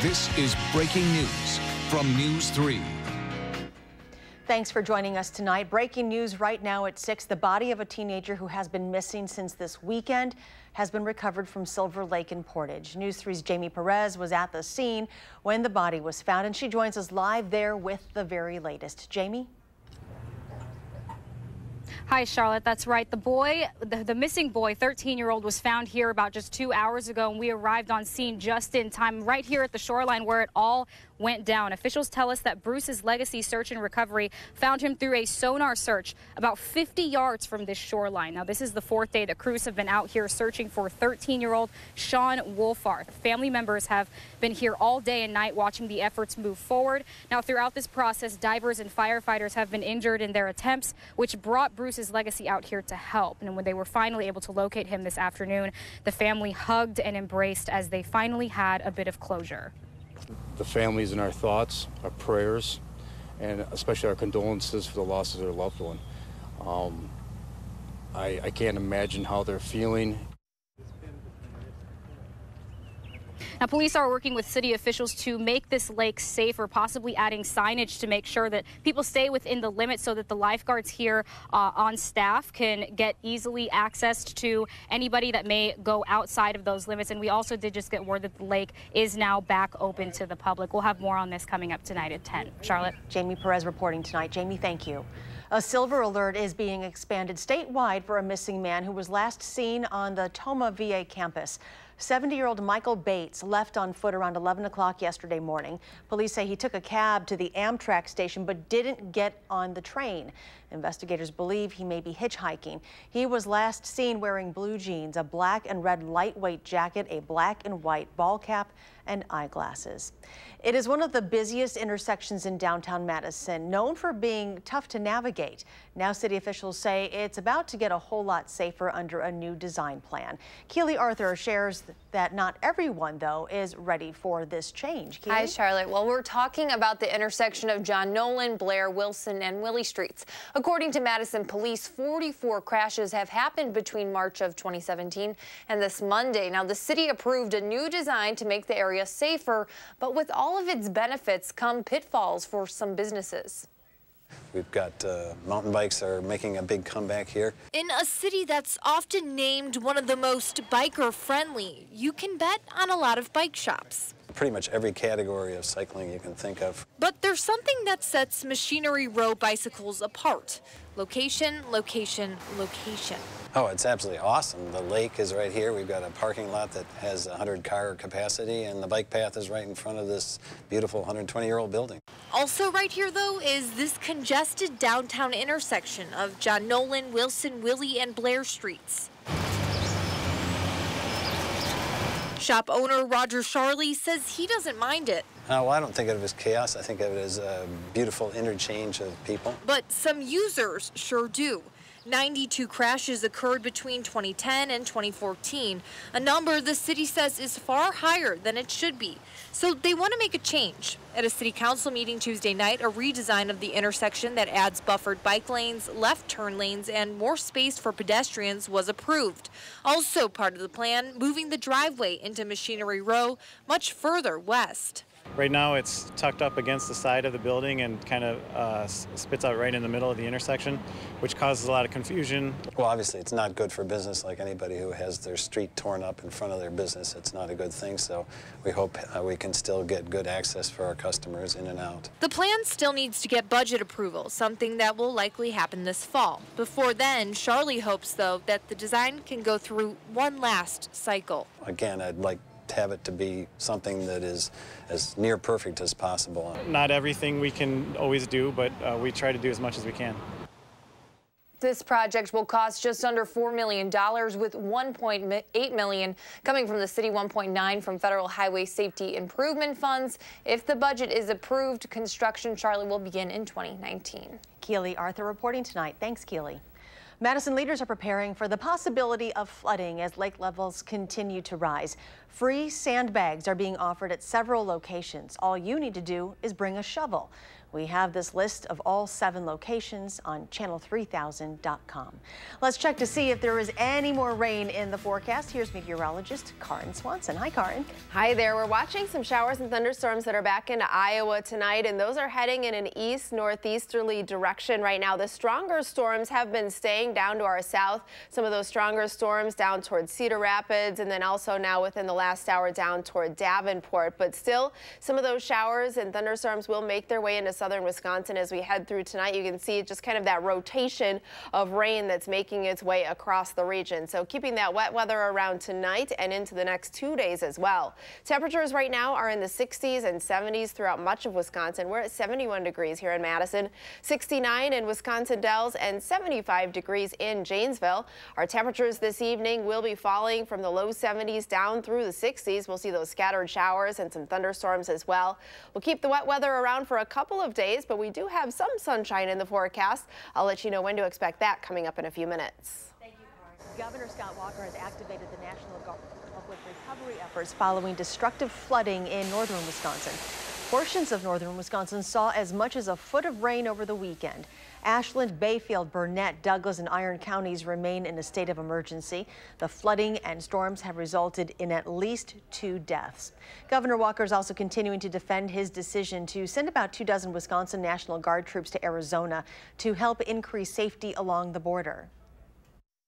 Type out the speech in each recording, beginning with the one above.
This is breaking news from News 3. Thanks for joining us tonight. Breaking news right now at 6. The body of a teenager who has been missing since this weekend has been recovered from Silver Lake in Portage. News 3's Jamie Perez was at the scene when the body was found, and she joins us live there with the very latest. Jamie? Hi, Charlotte. That's right. The missing boy, 13-year-old, was found here about just 2 hours ago, and we arrived on scene just in time, right here at the shoreline where it all went down. Officials tell us that Bruce's Legacy Search and Recovery found him through a sonar search about 50 yards from this shoreline. Now, this is the fourth day that crews have been out here searching for 13-year-old Sean Wolfarth. Family members have been here all day and night watching the efforts move forward. Now, throughout this process, divers and firefighters have been injured in their attempts, which brought Bruce's Legacy out here to help. And when they were finally able to locate him this afternoon, the family hugged and embraced as they finally had a bit of closure. The families in our thoughts, our prayers, and especially our condolences for the loss of their loved one. I can't imagine how they're feeling. Now, police are working with city officials to make this lake safer, possibly adding signage to make sure that people stay within the limits so that the lifeguards here on staff can get easily accessed to anybody that may go outside of those limits. And we also did just get word that the lake is now back open to the public. We'll have more on this coming up tonight at 10. Charlotte? Jamie Perez reporting tonight. Jamie, thank you. A silver alert is being expanded statewide for a missing man who was last seen on the Toma VA campus. 70-year-old Michael Bates left on foot around 11 o'clock yesterday morning. Police say he took a cab to the Amtrak station but didn't get on the train. Investigators believe he may be hitchhiking. He was last seen wearing blue jeans, a black and red lightweight jacket, a black and white ball cap, and eyeglasses. It is one of the busiest intersections in downtown Madison, known for being tough to navigate. Now city officials say it's about to get a whole lot safer under a new design plan. Keely Arthur shares that not everyone, though, is ready for this change. Keely? Hi, Charlotte. Well, we're talking about the intersection of John Nolan, Blair, Wilson, and Willie Streets. According to Madison police, 44 crashes have happened between March of 2017 and this Monday. Now, the city approved a new design to make the area safer, but with all of its benefits come pitfalls for some businesses. We've got mountain bikes are making a big comeback here. In a city that's often named one of the most biker-friendly, you can bet on a lot of bike shops. Pretty much every category of cycling you can think of. But there's something that sets Machinery Row bicycles apart. Location, location, location. Oh, it's absolutely awesome. The lake is right here. We've got a parking lot that has 100-car capacity, and the bike path is right in front of this beautiful 120-year-old building. Also right here, though, is this congested downtown intersection of John Nolan, Wilson, Willie, and Blair Streets. Shop owner Roger Charlie says he doesn't mind it. Well, I don't think of it as chaos. I think of it as a beautiful interchange of people. But some users sure do. 92 crashes occurred between 2010 and 2014, a number the city says is far higher than it should be. So they want to make a change. At a city council meeting Tuesday night, a redesign of the intersection that adds buffered bike lanes, left turn lanes, and more space for pedestrians was approved. Also part of the plan, moving the driveway into Machinery Row much further west. Right now it's tucked up against the side of the building and kind of spits out right in the middle of the intersection, which causes a lot of confusion. Well, obviously it's not good for business. Like anybody who has their street torn up in front of their business, it's not a good thing. So we hope we can still get good access for our customers in and out. The plan still needs to get budget approval, something that will likely happen this fall. Before then, Charlie hopes, though, that the design can go through one last cycle. Again, I'd like to have it to be something that is as near perfect as possible. Not everything we can always do, but we try to do as much as we can. This project will cost just under $4 million, with $1.8 million coming from the city, $1.9 from federal highway safety improvement funds. If the budget is approved, construction, Charlie, will begin in 2019. Keely Arthur reporting tonight. Thanks, Keely. Madison leaders are preparing for the possibility of flooding as lake levels continue to rise. Free sandbags are being offered at several locations. All you need to do is bring a shovel. We have this list of all 7 locations on channel3000.com. Let's check to see if there is any more rain in the forecast. Here's meteorologist Karin Swanson. Hi, Karin. Hi there. We're watching some showers and thunderstorms that are back into Iowa tonight, and those are heading in an east-northeasterly direction right now. The stronger storms have been staying down to our south. Some of those stronger storms down towards Cedar Rapids, and then also now within the last hour down toward Davenport. But still, some of those showers and thunderstorms will make their way into southern Wisconsin as we head through tonight. You can see just kind of that rotation of rain that's making its way across the region. So keeping that wet weather around tonight and into the next 2 days as well. Temperatures right now are in the 60s and 70s throughout much of Wisconsin. We're at 71 degrees here in Madison, 69 in Wisconsin Dells, and 75 degrees in Janesville. Our temperatures this evening will be falling from the low 70s down through the 60s. We'll see those scattered showers and some thunderstorms as well. We'll keep the wet weather around for a couple of days, but we do have some sunshine in the forecast. I'll let you know when to expect that coming up in a few minutes. Thank you, Karin. Governor Scott Walker has activated the National Guard to help with recovery efforts following destructive flooding in northern Wisconsin. Portions of northern Wisconsin saw as much as a foot of rain over the weekend. Ashland, Bayfield, Burnett, Douglas, and Iron counties remain in a state of emergency. The flooding and storms have resulted in at least 2 deaths. Governor Walker is also continuing to defend his decision to send about 24 Wisconsin National Guard troops to Arizona to help increase safety along the border.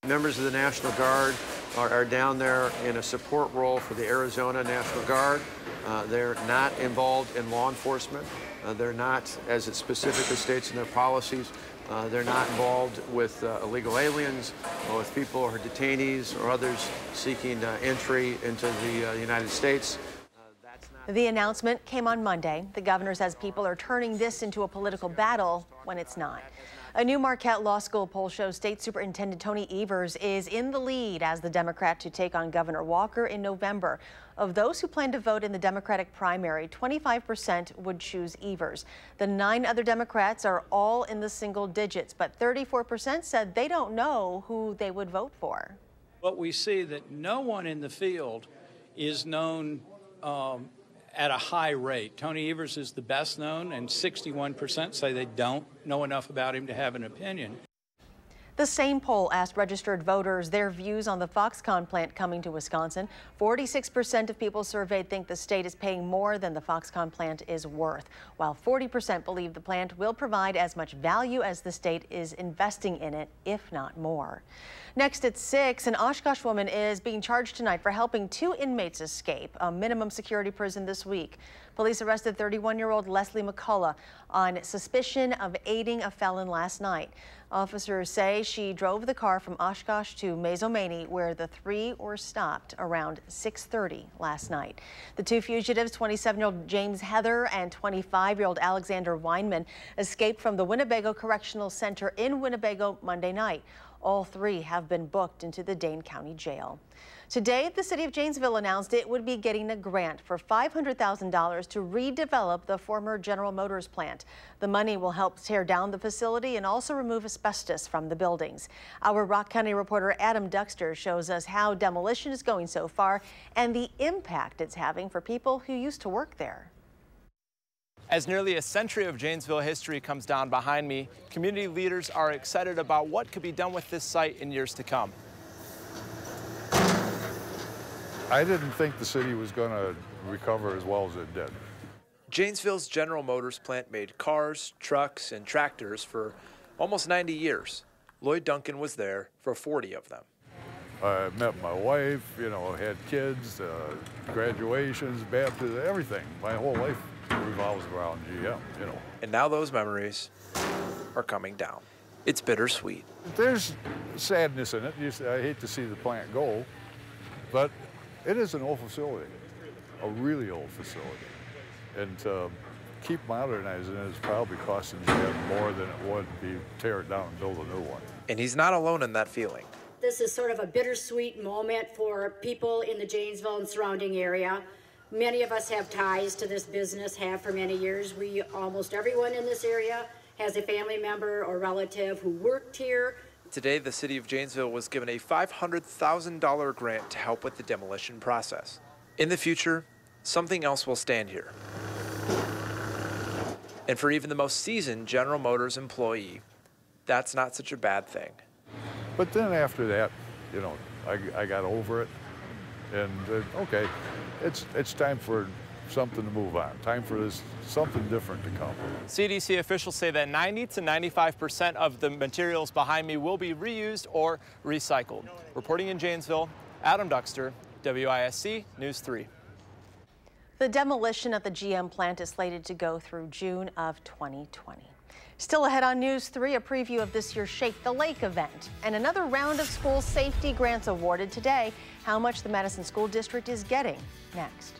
Members of the National Guard are down there in a support role for the Arizona National Guard. They're not involved in law enforcement. They're not, as it specifically states in their policies, they're not involved with illegal aliens or with people or detainees or others seeking entry into the United States. The announcement came on Monday. The governor says people are turning this into a political battle when it's not. A new Marquette Law School poll shows State Superintendent Tony Evers is in the lead as the Democrat to take on Governor Walker in November. Of those who plan to vote in the Democratic primary, 25% would choose Evers. The 9 other Democrats are all in the single digits, but 34% said they don't know who they would vote for. What we see that no one in the field is known at a high rate. Tony Evers is the best known, and 61% say they don't know enough about him to have an opinion. The same poll asked registered voters their views on the Foxconn plant coming to Wisconsin. 46% of people surveyed think the state is paying more than the Foxconn plant is worth, while 40% believe the plant will provide as much value as the state is investing in it, if not more. Next at 6, an Oshkosh woman is being charged tonight for helping 2 inmates escape a minimum security prison this week. Police arrested 31-year-old Leslie McCullough on suspicion of aiding a felon last night. Officers say she drove the car from Oshkosh to Mazomanie, where the 3 were stopped around 6:30 last night. The 2 fugitives, 27-year-old James Heather and 25-year-old Alexander Weinman, escaped from the Winnebago Correctional Center in Winnebago Monday night. All 3 have been booked into the Dane County Jail. Today, the city of Janesville announced it would be getting a grant for $500,000 to redevelop the former General Motors plant. The money will help tear down the facility and also remove asbestos from the buildings. Our Rock County reporter Adam Duxter shows us how demolition is going so far and the impact it's having for people who used to work there. As nearly a century of Janesville history comes down behind me, community leaders are excited about what could be done with this site in years to come. I didn't think the city was going to recover as well as it did. Janesville's General Motors plant made cars, trucks, and tractors for almost 90 years. Lloyd Duncan was there for 40 of them. I met my wife, had kids, graduations, baptisms, everything. My whole life revolves around GM, And now those memories are coming down. It's bittersweet. There's sadness in it. I hate to see the plant go, but it is an old facility, a really old facility. And to keep modernizing it is probably costing GM more than it would be tear it down and build a new one. And he's not alone in that feeling. This is sort of a bittersweet moment for people in the Janesville and surrounding area. Many of us have ties to this business, have for many years. Almost everyone in this area has a family member or relative who worked here. Today, the city of Janesville was given a $500,000 grant to help with the demolition process. In the future, something else will stand here. And for even the most seasoned General Motors employee, that's not such a bad thing. But then after that, you know, I got over it, and okay, it's time for something to move on. Time for something different to come. CDC officials say that 90 to 95% of the materials behind me will be reused or recycled. Reporting in Janesville, Adam Duxter, WISC News 3. The demolition of the GM plant is slated to go through June of 2020. Still ahead on News 3, a preview of this year's Shake the Lake event and another round of school safety grants awarded today. How much the Madison School District is getting next.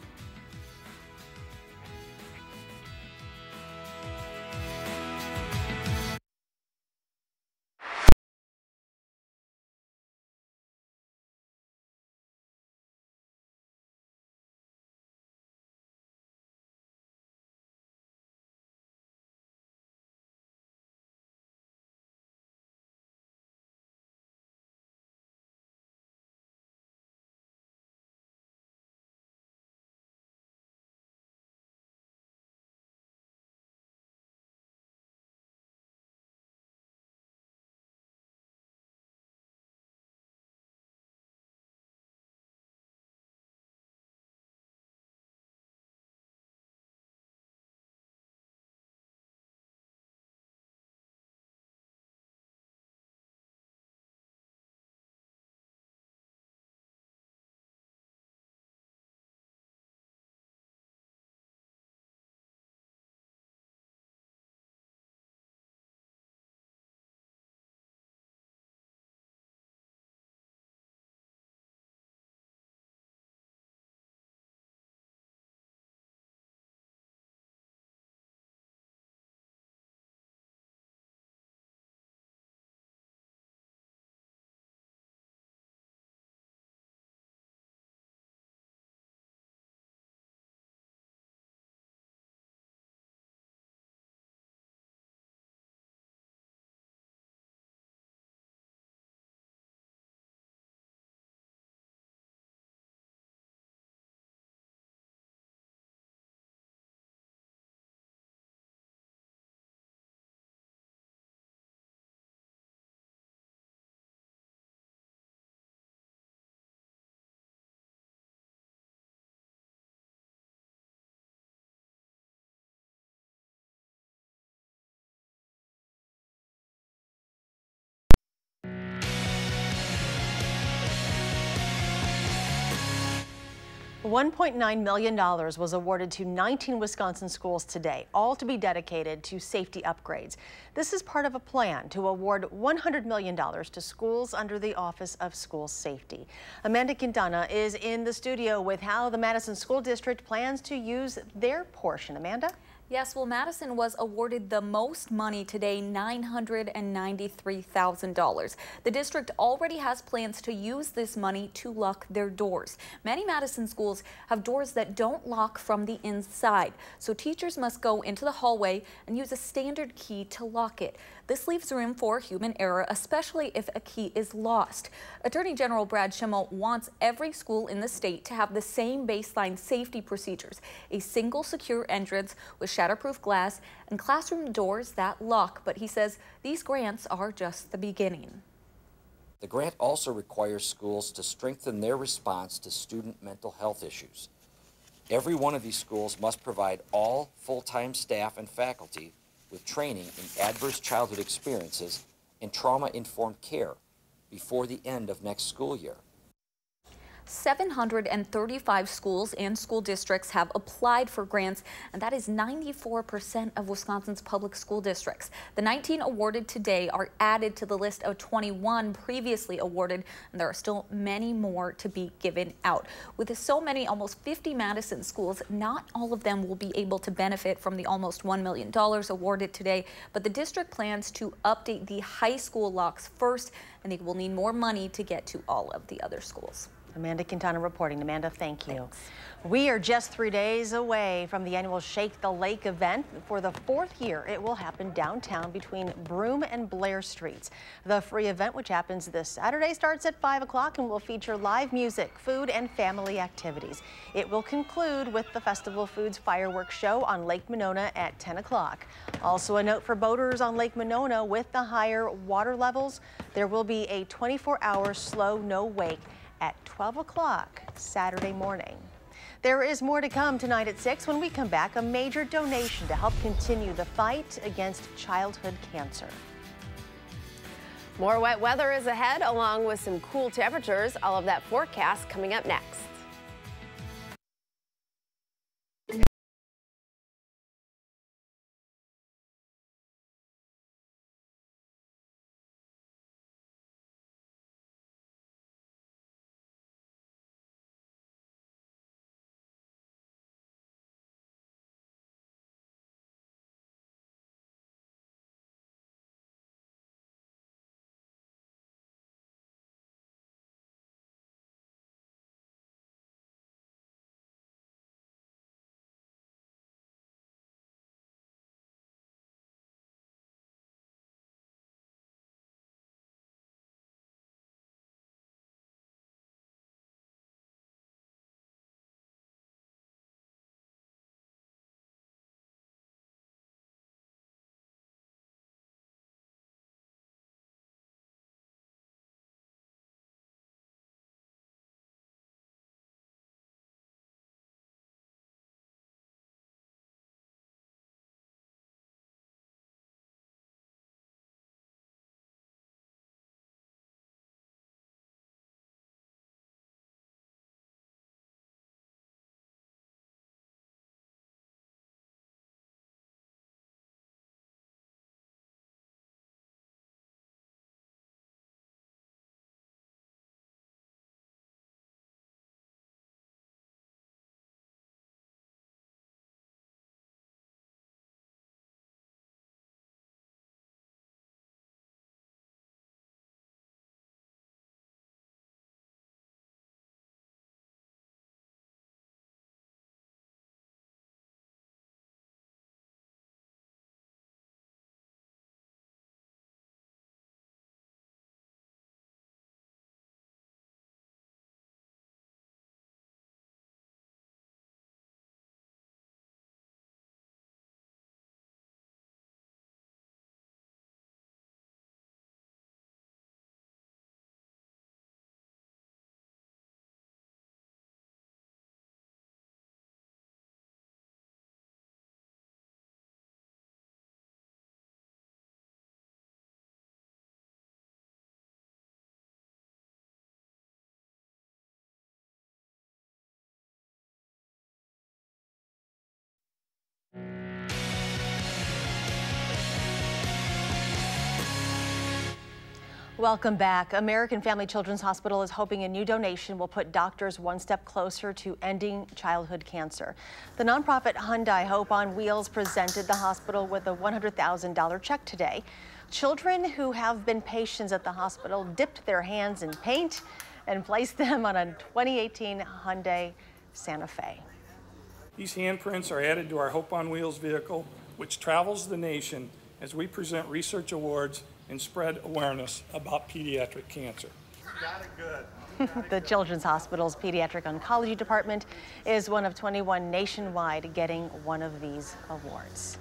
$1.9 million was awarded to 19 Wisconsin schools today, all to be dedicated to safety upgrades. This is part of a plan to award $100 million to schools under the Office of School Safety. Amanda Quintana is in the studio with how the Madison School District plans to use their portion. Amanda? Yes, well, Madison was awarded the most money today, $993,000. The district already has plans to use this money to lock their doors. Many Madison schools have doors that don't lock from the inside, so teachers must go into the hallway and use a standard key to lock it. This leaves room for human error, especially if a key is lost. Attorney General Brad Schimmel wants every school in the state to have the same baseline safety procedures, a single secure entrance with shatterproof glass and classroom doors that lock. But he says these grants are just the beginning. The grant also requires schools to strengthen their response to student mental health issues. Every one of these schools must provide all full-time staff and faculty with training in adverse childhood experiences and trauma-informed care before the end of next school year. 735 schools and school districts have applied for grants, and that is 94% of Wisconsin's public school districts. The 19 awarded today are added to the list of 21 previously awarded, and there are still many more to be given out. With so many, almost 50 Madison schools, not all of them will be able to benefit from the almost $1 million awarded today, but the district plans to update the high school locks first, and they will need more money to get to all of the other schools. Amanda Quintana reporting. Amanda, thank you. Thanks. We are just 3 days away from the annual Shake the Lake event. For the 4th year, it will happen downtown between Broome and Blair Streets. The free event, which happens this Saturday, starts at 5 o'clock and will feature live music, food, and family activities. It will conclude with the Festival Foods fireworks show on Lake Monona at 10 o'clock. Also a note for boaters on Lake Monona, with the higher water levels, there will be a 24-hour slow no wake at 12 o'clock Saturday morning. There is more to come tonight at 6 when we come back. A major donation to help continue the fight against childhood cancer. More wet weather is ahead, along with some cool temperatures. All of that forecast coming up next. Welcome back. American Family Children's Hospital is hoping a new donation will put doctors one step closer to ending childhood cancer. The nonprofit Hyundai Hope on Wheels presented the hospital with a $100,000 check today. Children who have been patients at the hospital dipped their hands in paint and placed them on a 2018 Hyundai Santa Fe. These handprints are added to our Hope on Wheels vehicle, which travels the nation as we present research awards and spread awareness about pediatric cancer. Got it good. The Children's Hospital's Pediatric Oncology Department is one of 21 nationwide getting one of these awards.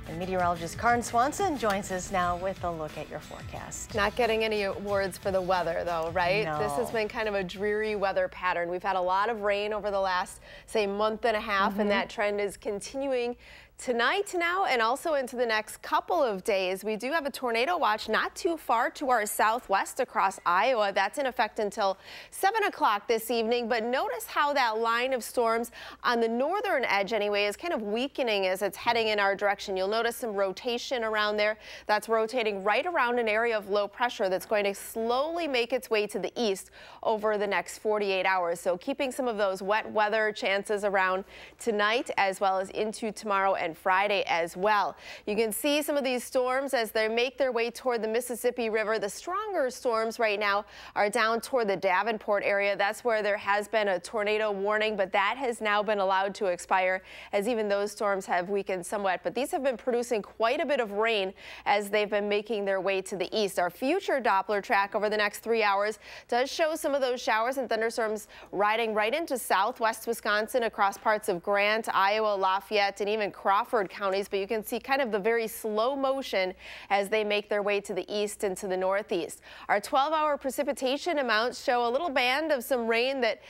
And meteorologist Karen Swanson joins us now with a look at your forecast. Not getting any awards for the weather, though, right? No. This has been kind of a dreary weather pattern. We've had a lot of rain over the last, say, month and a half, and that trend is continuing tonight now and also into the next couple of days. We do have a tornado watch not too far to our southwest across Iowa. That's in effect until 7 o'clock this evening. But notice how that line of storms on the northern edge anyway is kind of weakening as it's heading in our direction. You'll notice some rotation around there. That's rotating right around an area of low pressure that's going to slowly make its way to the east over the next 48 hours. So keeping some of those wet weather chances around tonight as well as into tomorrow and and Friday as well. You can see some of these storms as they make their way toward the Mississippi River. The stronger storms right now are down toward the Davenport area. That's where there has been a tornado warning, but that has now been allowed to expire as even those storms have weakened somewhat. But these have been producing quite a bit of rain as they've been making their way to the east. Our future Doppler track over the next 3 hours does show some of those showers and thunderstorms riding right into southwest Wisconsin across parts of Grant, Iowa, Lafayette, and even Crawford counties. But you can see kind of the very slow motion as they make their way to the east and to the northeast. Our 12-hour precipitation amounts show a little band of some rain that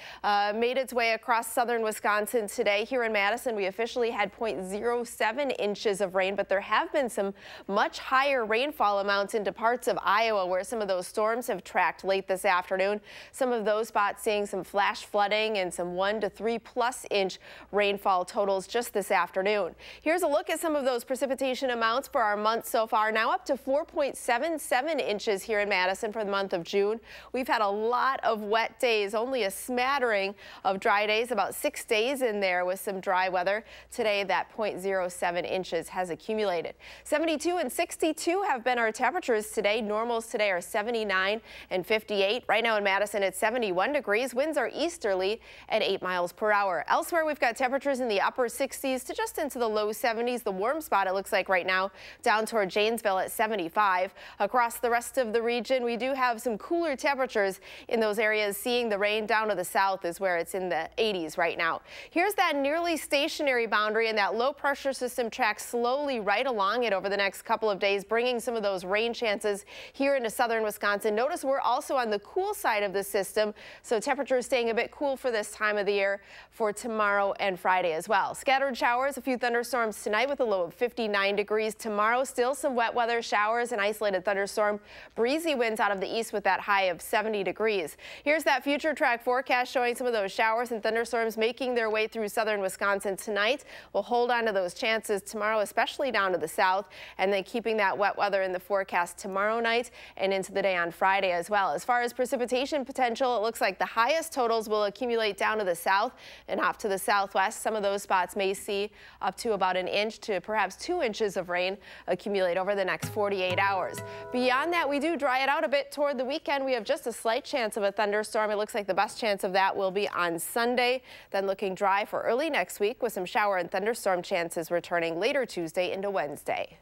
made its way across southern Wisconsin today. Here in Madison, we officially had 0.07 inches of rain, but there have been some much higher rainfall amounts into parts of Iowa where some of those storms have tracked late this afternoon. Some of those spots seeing some flash flooding and some 1 to 3+ inch rainfall totals just this afternoon. Here's a look at some of those precipitation amounts for our month so far. Now up to 4.77 inches here in Madison for the month of June. We've had a lot of wet days, only a smattering of dry days, about 6 days in there with some dry weather. Today, that 0.07 inches has accumulated. 72 and 62 have been our temperatures today. Normals today are 79 and 58. Right now in Madison, it's 71 degrees. Winds are easterly at 8 miles per hour. Elsewhere, we've got temperatures in the upper 60s to just into the low 70s. The warm spot, it looks like right now, down toward Janesville at 75. Across the rest of the region, we do have some cooler temperatures in those areas. Seeing the rain down to the south is where it's in the 80s right now. Here's that nearly stationary boundary, and that low pressure system tracks slowly right along it over the next couple of days, bringing some of those rain chances here into southern Wisconsin. Notice we're also on the cool side of the system, so temperatures staying a bit cool for this time of the year for tomorrow and Friday as well. Scattered showers, a few thunderstorms tonight with a low of 59 degrees. Tomorrow, still some wet weather, showers and isolated thunderstorm. Breezy winds out of the east with that high of 70 degrees. Here's that future track forecast showing some of those showers and thunderstorms making their way through southern Wisconsin tonight. We'll hold on to those chances tomorrow, especially down to the south, and then keeping that wet weather in the forecast tomorrow night and into the day on Friday as well. As far as precipitation potential, it looks like the highest totals will accumulate down to the south and off to the southwest. Some of those spots may see up to about 1 inch to perhaps 2 inches of rain accumulate over the next 48 hours. Beyond that, we do dry it out a bit toward the weekend. We have just a slight chance of a thunderstorm. It looks like the best chance of that will be on Sunday. Then looking dry for early next week with some shower and thunderstorm chances returning later Tuesday into Wednesday.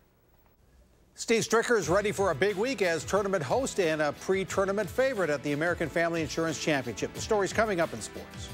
Steve Stricker is ready for a big week as tournament host and a pre-tournament favorite at the American Family Insurance Championship. The story's coming up in sports.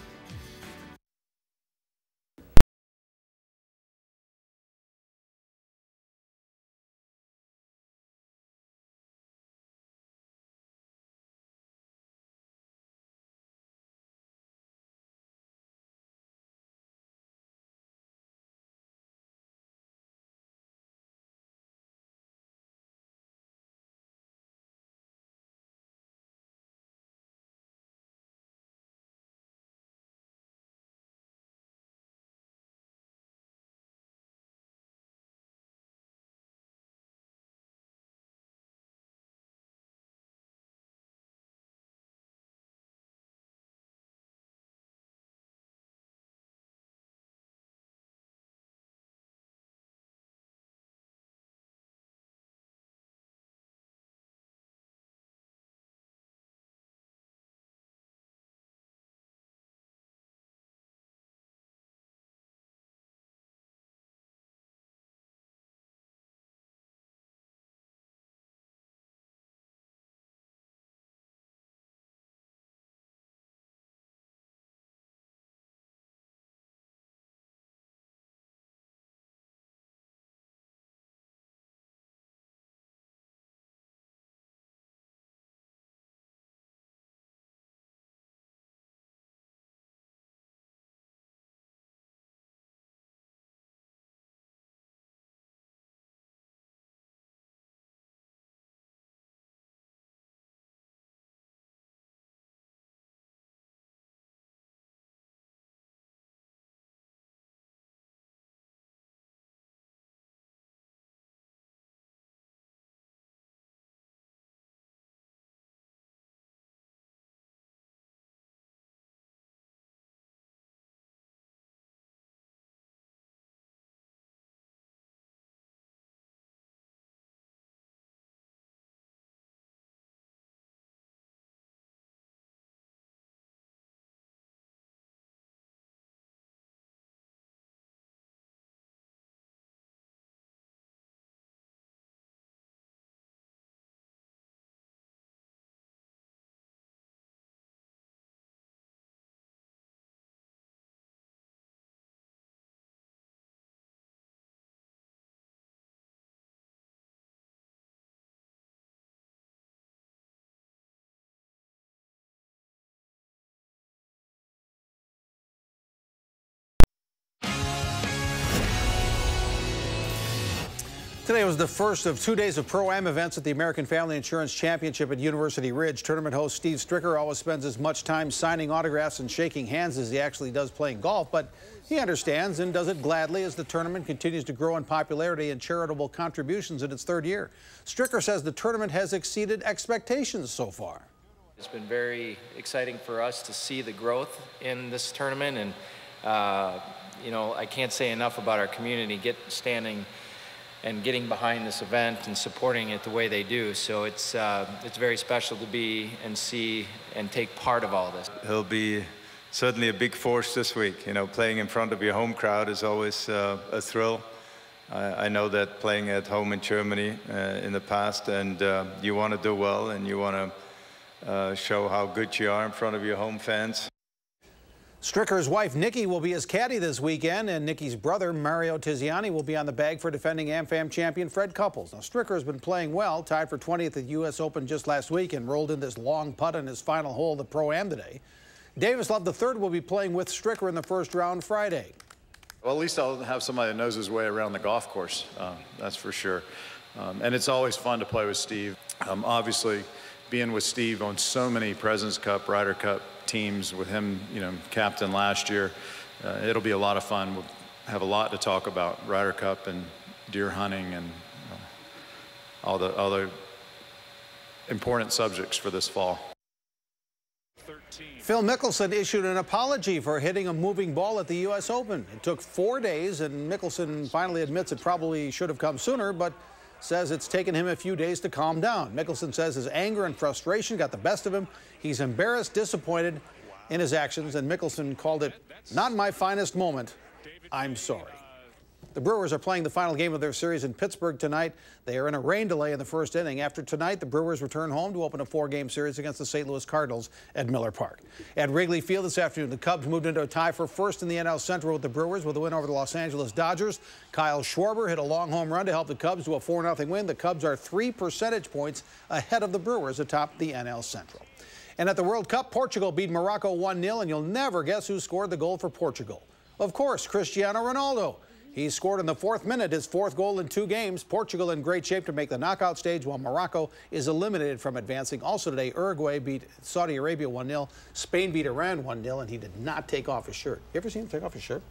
Today was the first of 2 days of Pro-Am events at the American Family Insurance Championship at University Ridge. Tournament host Steve Stricker always spends as much time signing autographs and shaking hands as he actually does playing golf, but he understands and does it gladly as the tournament continues to grow in popularity and charitable contributions in its third year. Stricker says the tournament has exceeded expectations so far. It's been very exciting for us to see the growth in this tournament, and you know, I can't say enough about our community standing and getting behind this event and supporting it the way they do. So it's very special to be and see and take part of all this. He'll be certainly a big force this week. You know, playing in front of your home crowd is always a thrill. I know that playing at home in Germany in the past, and you want to do well and you want to show how good you are in front of your home fans. Stricker's wife, Nikki, will be his caddy this weekend, and Nikki's brother, Mario Tiziani, will be on the bag for defending AmFam champion Fred Couples. Now, Stricker has been playing well, tied for 20th at the U.S. Open just last week and rolled in this long putt on his final hole of the Pro-Am today. Davis Love III will be playing with Stricker in the first round Friday. Well, at least I'll have somebody that knows his way around the golf course, that's for sure. And it's always fun to play with Steve. Obviously, being with Steve on so many President's Cup, Ryder Cup teams, with him, you know, captain last year, it'll be a lot of fun. We'll have a lot to talk about, Ryder Cup and deer hunting and all the other important subjects for this fall. Phil Mickelson issued an apology for hitting a moving ball at the U.S. Open. It took 4 days, and Mickelson finally admits it probably should have come sooner, but says it's taken him a few days to calm down. Mickelson says his anger and frustration got the best of him. He's embarrassed, disappointed in his actions, and Mickelson called it, "Not my finest moment. I'm sorry." The Brewers are playing the final game of their series in Pittsburgh tonight. They are in a rain delay in the first inning. After tonight, the Brewers return home to open a 4-game series against the St. Louis Cardinals at Miller Park. At Wrigley Field this afternoon, the Cubs moved into a tie for first in the NL Central with the Brewers with a win over the Los Angeles Dodgers. Kyle Schwarber hit a long home run to help the Cubs to a 4-0 win. The Cubs are 3 percentage points ahead of the Brewers atop the NL Central. And at the World Cup, Portugal beat Morocco 1-0, and you'll never guess who scored the goal for Portugal. Of course, Cristiano Ronaldo. He scored in the 4th minute, his 4th goal in 2 games. Portugal in great shape to make the knockout stage, while Morocco is eliminated from advancing. Also today, Uruguay beat Saudi Arabia 1-0. Spain beat Iran 1-0, and he did not take off his shirt. You ever seen him take off his shirt?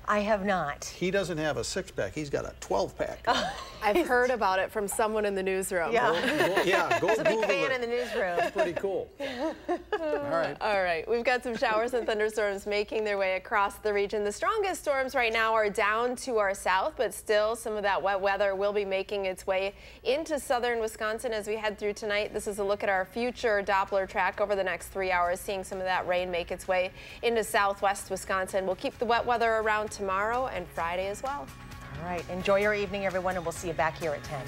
I have not. He doesn't have a 6-pack. He's got a 12-pack. I've heard about it from someone in the newsroom. Yeah. Go He's a big Google fan it. in the newsroom. It's pretty cool. All right. All right. We've got some showers and thunderstorms making their way across the region. The strongest storms right now are down to our south, but still some of that wet weather will be making its way into southern Wisconsin as we head through tonight. This is a look at our future Doppler track over the next 3 hours, seeing some of that rain make its way into southwest Wisconsin. We'll keep the wet weather around tomorrow and Friday as well. All right. Enjoy your evening, everyone, and we'll see you back here at 10.